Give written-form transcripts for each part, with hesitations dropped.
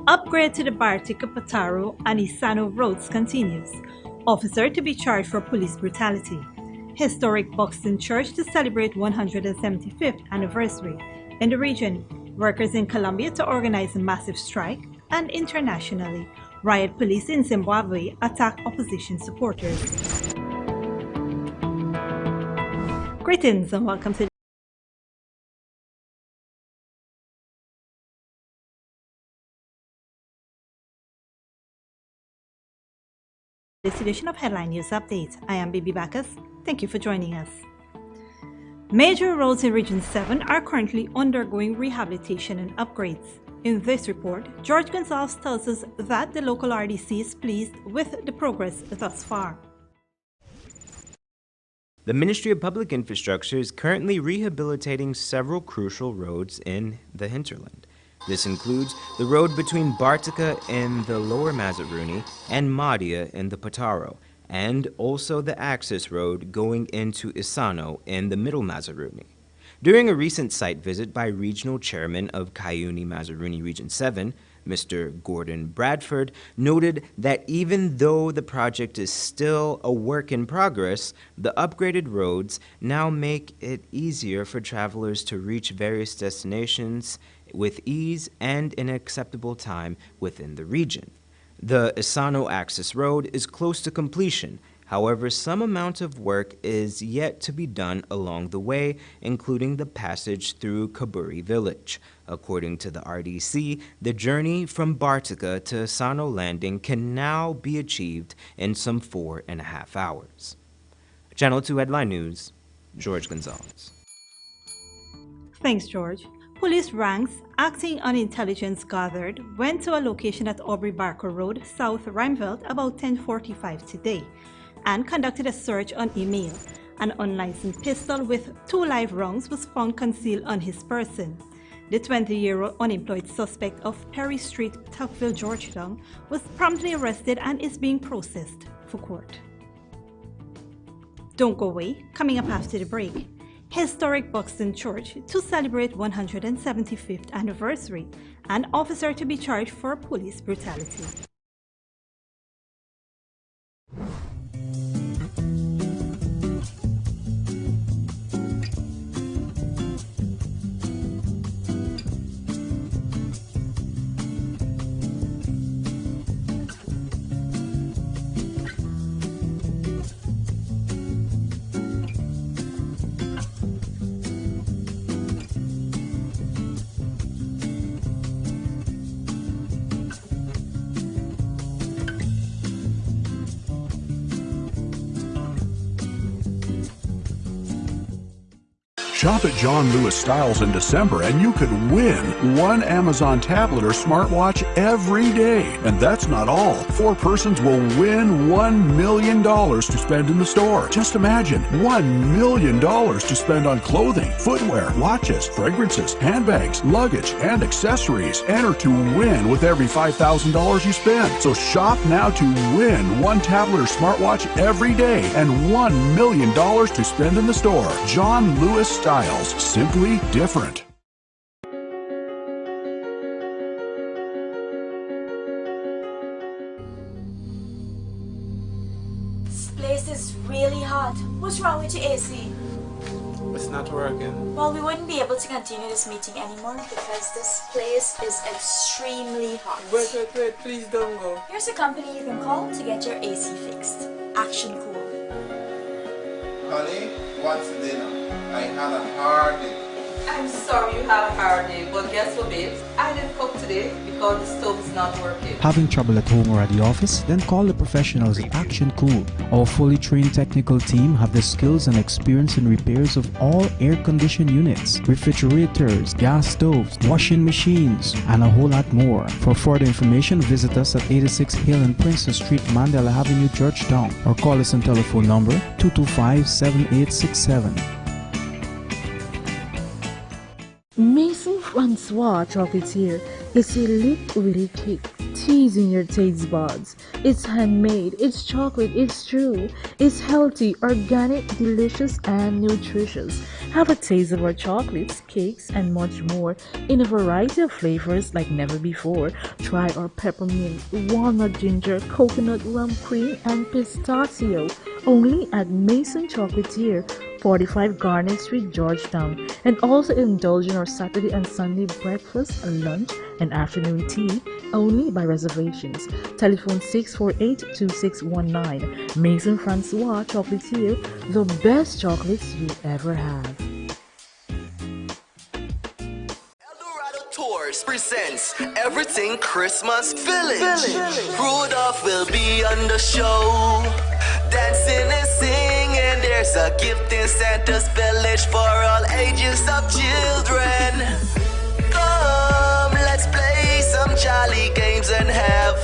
Upgrade to the BARTICA-POTARO and ISSANO roads continues. Officer to be charged for police brutality. Historic BUXTON Church to celebrate 175th anniversary. In the region, workers in Colombia to organize a massive strike. And internationally, riot police in Zimbabwe attack opposition supporters. Greetings and welcome to this edition of Headline News Update. I am Bibi Bacchus. Thank you for joining us. Major roads in Region 7 are currently undergoing rehabilitation and upgrades. In this report, George Gonzalez tells us that the local RDC is pleased with the progress thus far. The Ministry of Public Infrastructure is currently rehabilitating several crucial roads in the hinterland. This includes the road between Bartica in the Lower Mazaruni and Madia in the Potaro, and also the access road going into ISSANO in the Middle Mazaruni. During a recent site visit by Regional Chairman of Cayuni-Mazaruni Region 7, Mr. Gordon Bradford noted that even though the project is still a work in progress, the upgraded roads now make it easier for travelers to reach various destinations with ease and in acceptable time within the region. The ISSANO access road is close to completion. However, some amount of work is yet to be done along the way, including the passage through Kaburi village. According to the RDC, the journey from Bartica to ISSANO landing can now be achieved in some 4.5 hours. Channel 2 Headline News, George Gonzalez. Thanks, George. Police ranks, acting on intelligence gathered, went to a location at Aubrey Barker Road, South Rimeveld, about 10:45 today, and conducted a search on email. An unlicensed pistol with 2 live rounds was found concealed on his person. The 20-year-old unemployed suspect of Perry Street, Tuckville, Georgetown, was promptly arrested and is being processed for court. Don't go away. Coming up after the break, historic BUXTON Church to celebrate 175th anniversary. An officer to be charged for police brutality. Shop at John Lewis Styles in December and you could win one Amazon tablet or smartwatch every day. And that's not all. 4 persons will win $1 million to spend in the store. Just imagine, $1 million to spend on clothing, footwear, watches, fragrances, handbags, luggage, and accessories. Enter to win with every $5,000 you spend. So shop now to win one tablet or smartwatch every day and $1 million to spend in the store. John Lewis Styles, simply different. This place is really hot. What's wrong with your AC? It's not working. Well, we wouldn't be able to continue this meeting anymore because this place is extremely hot. Wait, please don't go. Here's a company you can call to get your AC fixed. Action Cool. Honey, what's dinner? I had a hard day. I'm sorry you had a hard day, but guess what, babes? I didn't cook today because the stove is not working. Having trouble at home or at the office? Then call the professionals at Action Cool. Our fully trained technical team have the skills and experience in repairs of all air-conditioned units, refrigerators, gas stoves, washing machines, and a whole lot more. For further information, visit us at 86 Hill and Princess Street, Mandela Avenue, Georgetown, or call us on telephone number 225-7867. Mason Francois chocolate here. It's a look really quick, teasing your taste buds. It's handmade, it's chocolate, it's true, it's healthy, organic, delicious, and nutritious. Have a taste of our chocolates, cakes, and much more in a variety of flavors like never before. Try our peppermint, walnut ginger, coconut rum cream, and pistachio. Only at Mason Chocolatier, 45 Garnet Street, Georgetown. And also indulge in our Saturday and Sunday breakfast, lunch, and afternoon tea only by reservations. Telephone 648-2619. Mason Francois Chocolatier, the best chocolates you ever have. Presents Everything Christmas Village. Rudolph will be on the show, dancing and singing. There's a gift in Santa's village for all ages of children. Come, let's play some jolly games and have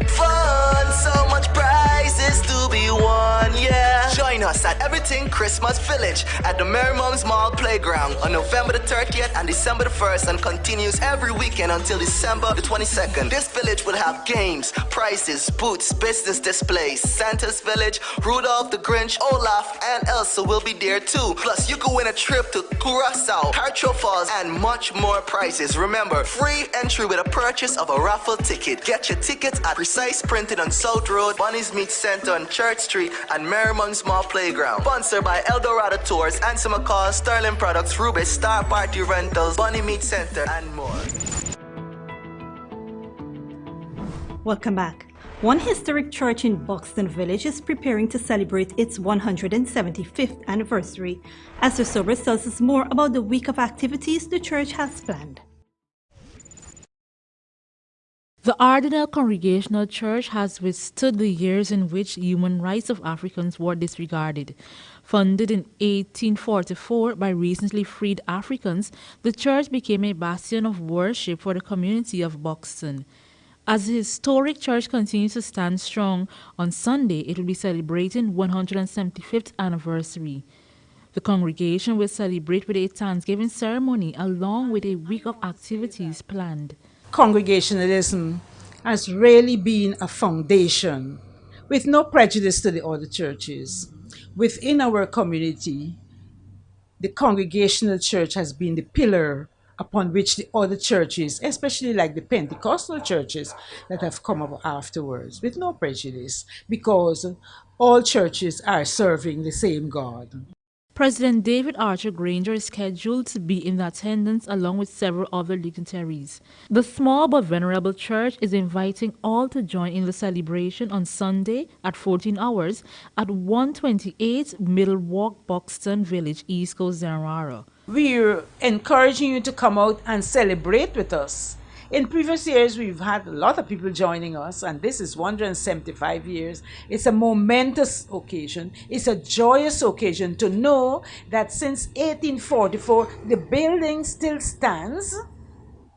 fun. So much prizes to be won, yeah. Join us at Everything Christmas Village at the Mary Mums Mall Playground on November the 30th and December the 1st, and continues every weekend until December the 22nd. This village will have games, prizes, booths, business displays. Santa's Village, Rudolph the Grinch, Olaf, and Elsa will be there too. Plus, you can win a trip to Curacao, Hartro Falls, and much more prizes. Remember, free entry with a purchase of a raffle ticket. Get your tickets at Precise Printed on South Road, Bonnie's Meat Center on Church Street, and Mary Mums Mall Playground. Sponsored by Eldorado Tours, Answer McCall, Sterling Products, Rubis, Star Party Rentals, Bonnie Meat Center, and more. Welcome back. One historic church in Buxton Village is preparing to celebrate its 175th anniversary. Esther Sobers tells us more about the week of activities the church has planned. The Ardennell Congregational Church has withstood the years in which human rights of Africans were disregarded. Founded in 1844 by recently freed Africans, the church became a bastion of worship for the community of Buxton. As the historic church continues to stand strong, on Sunday it will be celebrating 175th anniversary. The congregation will celebrate with a Thanksgiving ceremony along with a week of activities planned. Congregationalism has really been a foundation with no prejudice to the other churches. Within our community, the Congregational Church has been the pillar upon which the other churches, especially like the Pentecostal churches that have come up afterwards, with no prejudice, because all churches are serving the same God. President David Archer Granger is scheduled to be in attendance along with several other dignitaries. The small but venerable church is inviting all to join in the celebration on Sunday at 14 hours at 128 Middle Walk, Buxton Village, East Coast, Zanrara. We're encouraging you to come out and celebrate with us. In previous years, we've had a lot of people joining us, and this is 175 years. It's a momentous occasion. It's a joyous occasion to know that since 1844, the building still stands.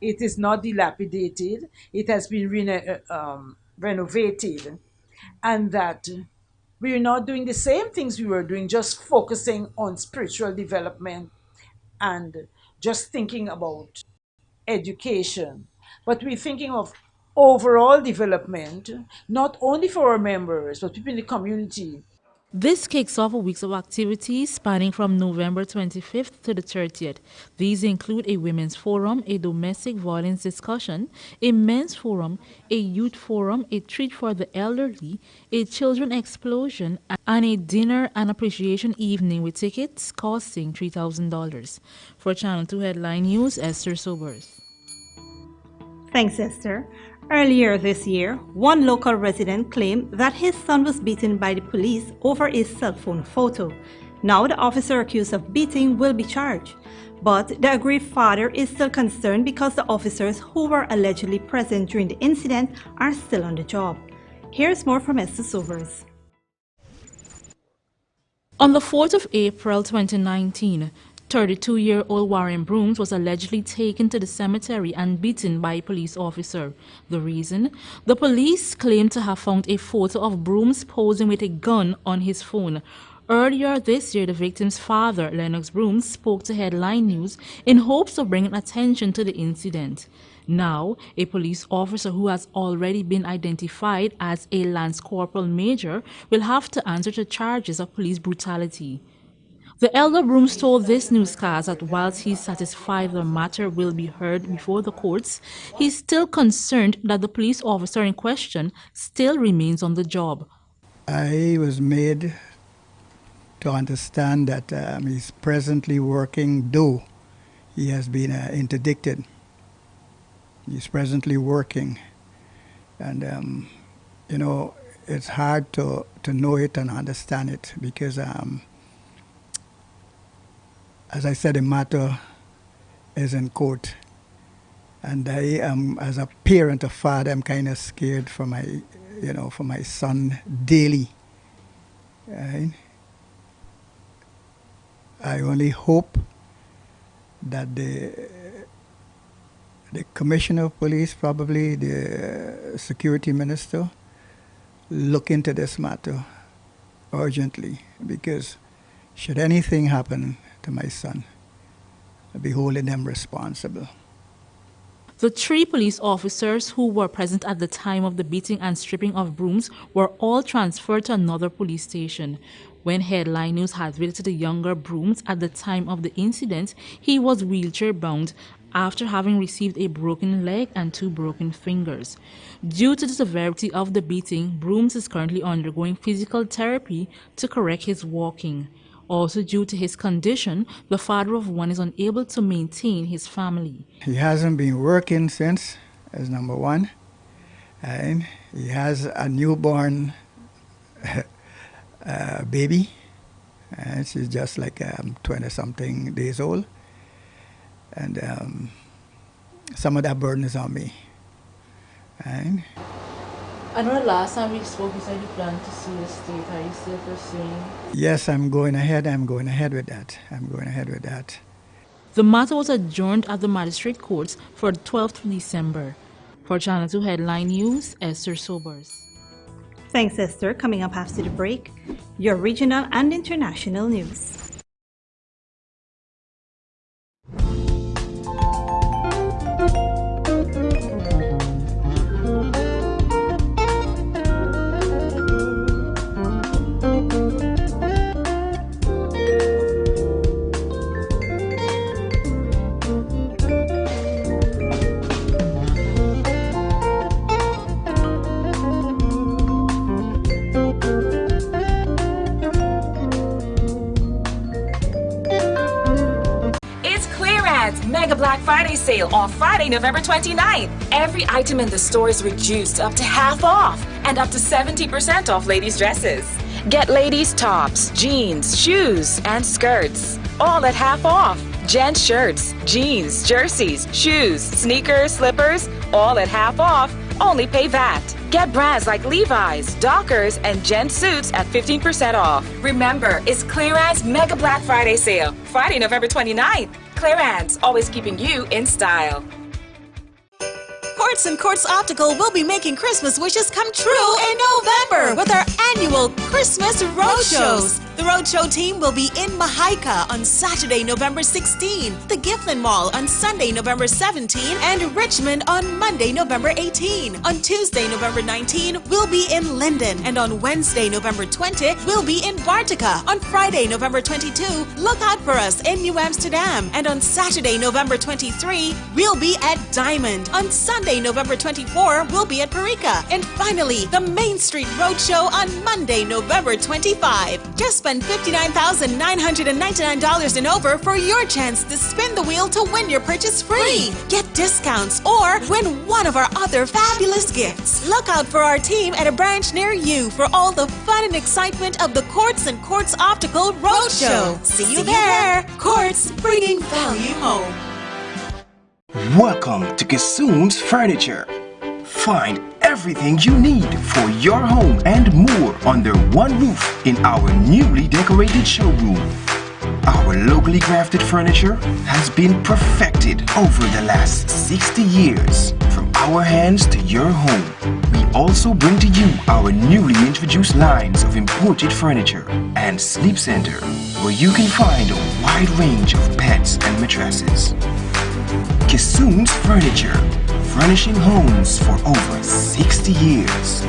It is not dilapidated. It has been renovated, and that we're not doing the same things we were doing, just focusing on spiritual development and just thinking about education. But we're thinking of overall development, not only for our members, but people in the community. This kicks off a week of activities spanning from November 25th to the 30th. These include a women's forum, a domestic violence discussion, a men's forum, a youth forum, a treat for the elderly, a children explosion, and a dinner and appreciation evening with tickets costing $3,000. For Channel 2 Headline News, Esther Sobers. Thanks, Esther. Earlier this year, one local resident claimed that his son was beaten by the police over a cell phone photo. Now the officer accused of beating will be charged. But the aggrieved father is still concerned because the officers who were allegedly present during the incident are still on the job. Here's more from Esther Sobers. On the 4th of April 2019, 32-year-old Warren Brooms was allegedly taken to the cemetery and beaten by a police officer. The reason? The police claimed to have found a photo of Brooms posing with a gun on his phone. Earlier this year, the victim's father, Lennox Brooms, spoke to Headline News in hopes of bringing attention to the incident. Now, a police officer who has already been identified as a Lance Corporal Major will have to answer to charges of police brutality. The elder Brooms told this newscast that whilst he's satisfied the matter will be heard before the courts, he's still concerned that the police officer in question still remains on the job. I was made to understand that he's presently working, though he has been interdicted. He's presently working, and you know, it's hard to know it and understand it because, as I said, the matter is in court, and I am, as a parent, a father, I'm kind of scared for my, for my son daily. Right? I only hope that the commissioner of police, probably the security minister, look into this matter urgently, because should anything happen to my son, I'll be holding them responsible. The 3 police officers who were present at the time of the beating and stripping of Brooms were all transferred to another police station. When Headline News had visited the younger Brooms at the time of the incident, he was wheelchair-bound after having received a broken leg and 2 broken fingers. Due to the severity of the beating, Brooms is currently undergoing physical therapy to correct his walking. Also due to his condition, the father of one is unable to maintain his family. He hasn't been working since, as number one, and he has a newborn baby, and she's just like 20-something days old, and some of that burden is on me. And I know the last time we spoke, you said you plan to sue the state. Are you still pursuing? Yes, I'm going ahead with that. The matter was adjourned at the magistrate courts for the 12th of December. For Channel 2 Headline News, Esther Sobers. Thanks, Esther. Coming up after the break, your regional and international news. Mega Black Friday sale on Friday, November 29th. Every item in the store is reduced up to half off and up to 70% off ladies' dresses. Get ladies' tops, jeans, shoes, and skirts, all at half off. Gents shirts, jeans, jerseys, shoes, sneakers, slippers, all at half off. Only pay VAT. Get brands like Levi's, Dockers, and gent suits at 15% off. Remember, it's Clearance Mega Black Friday sale, Friday, November 29th. Clearance, always keeping you in style. Courts and Courts Optical will be making Christmas wishes come true in November with our annual Christmas Roadshows. The Roadshow team will be in Mahaika on Saturday, November 16, the Gifflin Mall on Sunday, November 17, and Richmond on Monday, November 18. On Tuesday, November 19, we'll be in Linden, and on Wednesday, November 20, we'll be in Bartica. On Friday, November 22, look out for us in New Amsterdam, and on Saturday, November 23, we'll be at Diamond. On Sunday, November 24, we'll be at Parika. And finally, the Main Street Roadshow on Monday, November 25. Just spend $59,999 and over for your chance to spin the wheel to win your purchase free. Get discounts or win one of our other fabulous gifts. Look out for our team at a branch near you for all the fun and excitement of the Courts and Courts Optical Roadshow. See you there. Courts, bringing value home. Welcome to Kissoon's Furniture. Find everything you need for your home and more under one roof in our newly decorated showroom. Our locally crafted furniture has been perfected over the last 60 years. From our hands to your home. We also bring to you our newly introduced lines of imported furniture and sleep center, where you can find a wide range of beds and mattresses. Kissoon's Furniture, furnishing homes for over 60 years.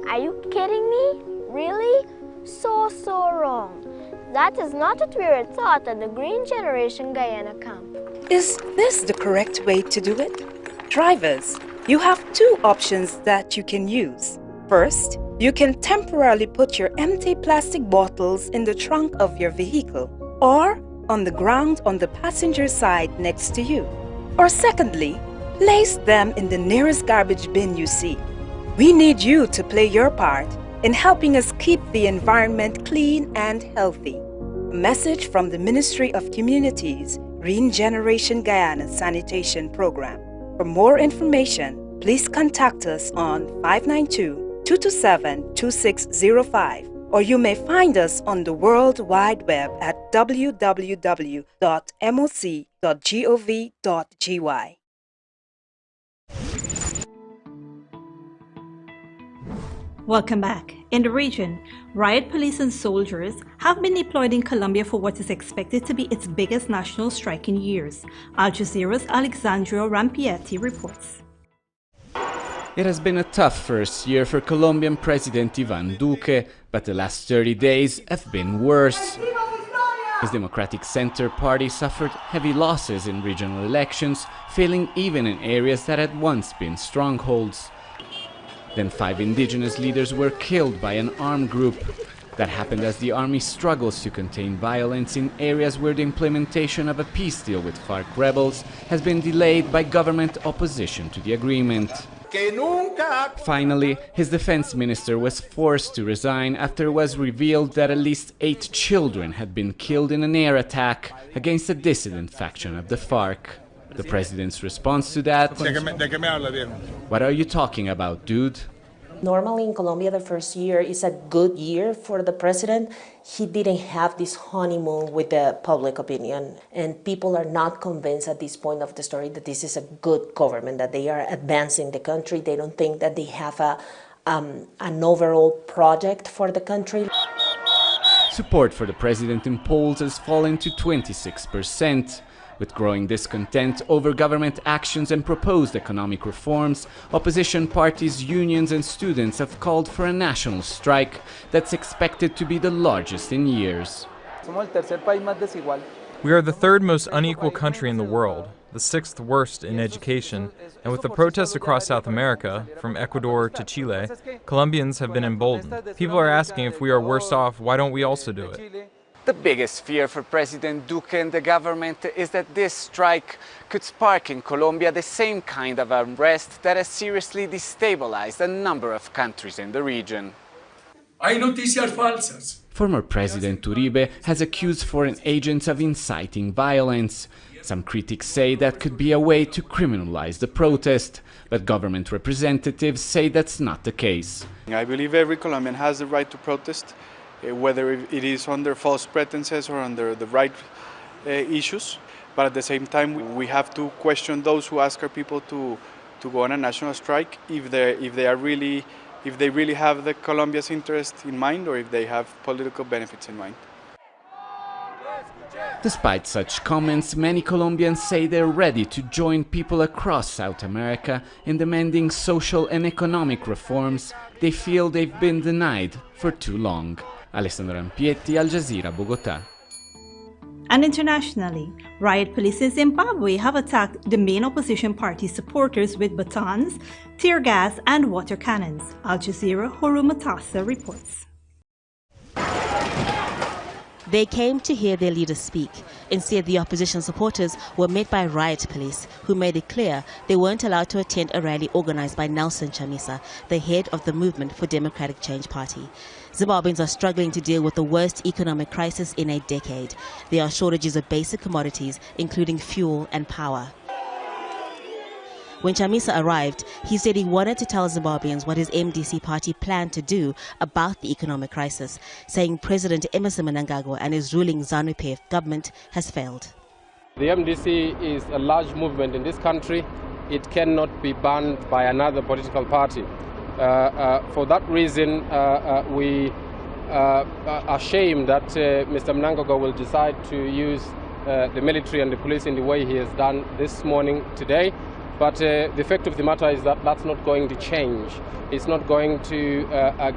Are you kidding me? Really? So wrong. That is not what we were taught at the Green Generation Guyana camp. Is this the correct way to do it? Drivers, you have two options that you can use. First, you can temporarily put your empty plastic bottles in the trunk of your vehicle or on the ground on the passenger side next to you. Or secondly, place them in the nearest garbage bin you see. We need you to play your part in helping us keep the environment clean and healthy. A message from the Ministry of Communities, Green Generation Guyana Sanitation Program. For more information, please contact us on 592-227-2605, or you may find us on the World Wide Web at www.moc.gov.gy. Welcome back. In the region, riot police and soldiers have been deployed in Colombia for what is expected to be its biggest national strike in years. Al Jazeera's Alexandria Rampietti reports. It has been a tough first year for Colombian President Iván Duque, but the last 30 days have been worse. His Democratic Center party suffered heavy losses in regional elections, failing even in areas that had once been strongholds. Then 5 indigenous leaders were killed by an armed group. That happened as the army struggles to contain violence in areas where the implementation of a peace deal with FARC rebels has been delayed by government opposition to the agreement. Finally, his defense minister was forced to resign after it was revealed that at least 8 children had been killed in an air attack against a dissident faction of the FARC. The president's response to that: "What are you talking about, dude?" Normally in Colombia, the first year is a good year for the president. He didn't have this honeymoon with the public opinion, and people are not convinced at this point of the story that this is a good government, that they are advancing the country. They don't think that they have an overall project for the country. Support for the president in polls has fallen to 26%. With growing discontent over government actions and proposed economic reforms, opposition parties, unions and students have called for a national strike that's expected to be the largest in years. We are the third most unequal country in the world, the 6th worst in education, and with the protests across South America, from Ecuador to Chile, Colombians have been emboldened. People are asking if we are worse off, why don't we also do it? The biggest fear for President Duque and the government is that this strike could spark in Colombia the same kind of unrest that has seriously destabilized a number of countries in the region. Hay noticias falsas. Former President Uribe has accused foreign agents of inciting violence. Some critics say that could be a way to criminalize the protest, but government representatives say that's not the case. I believe every Colombian has the right to protest, whether it is under false pretenses or under the right issues. But at the same time, we have to question those who ask our people to go on a national strike if they really have the Colombia's interest in mind or if they have political benefits in mind. Despite such comments, many Colombians say they're ready to join people across South America in demanding social and economic reforms they feel they've been denied for too long. Alessandro Rampietti, Al Jazeera, Bogotá. And internationally, riot police in Zimbabwe have attacked the main opposition party supporters with batons, tear gas and water cannons. Al Jazeera, Huru Matasa reports. They came to hear their leaders speak. Instead, the opposition supporters were met by riot police, who made it clear they weren't allowed to attend a rally organized by Nelson Chamisa, the head of the Movement for Democratic Change Party. Zimbabweans are struggling to deal with the worst economic crisis in a decade. There are shortages of basic commodities, including fuel and power. When Chamisa arrived, he said he wanted to tell Zimbabweans what his MDC party planned to do about the economic crisis, saying President Emmerson Mnangagwa and his ruling ZANU-PF government has failed. The MDC is a large movement in this country. It cannot be banned by another political party. For that reason, we are ashamed that Mr. Mnangagwa will decide to use the military and the police in the way he has done this morning today. But the fact of the matter is that that's not going to change. It's not going to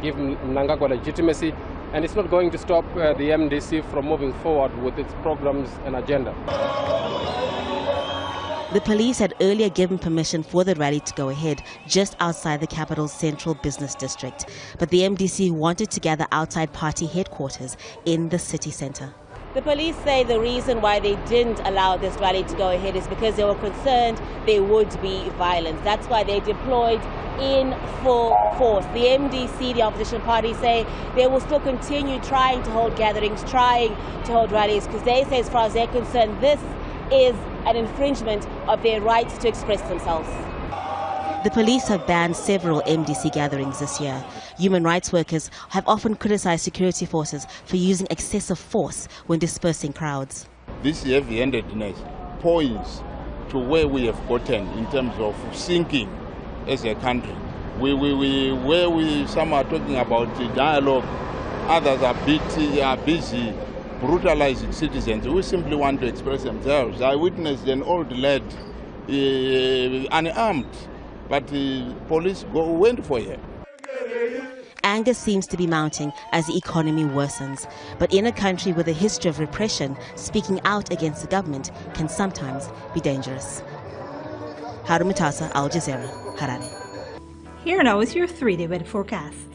give Mnangagwa legitimacy, and it's not going to stop the MDC from moving forward with its programs and agenda. The police had earlier given permission for the rally to go ahead just outside the capital's central business district, but the MDC wanted to gather outside party headquarters in the city center. The police say the reason why they didn't allow this rally to go ahead is because they were concerned there would be violence. That's why they deployed in full force. The MDC, the opposition party, say they will still continue trying to hold gatherings, trying to hold rallies, because they say, as far as they're concerned, this is an infringement of their right to express themselves. The police have banned several MDC gatherings this year. Human rights workers have often criticized security forces for using excessive force when dispersing crowds. This heavy-handedness points to where we have gotten in terms of sinking as a country. Some are talking about the dialogue, others are busy brutalizing citizens who simply want to express themselves. I witnessed an old lad, unarmed, but the police went for him. Anger seems to be mounting as the economy worsens. But in a country with a history of repression, speaking out against the government can sometimes be dangerous. Haru Mutasa, Al Jazeera, Harare. Here now is your 3-day weather forecast.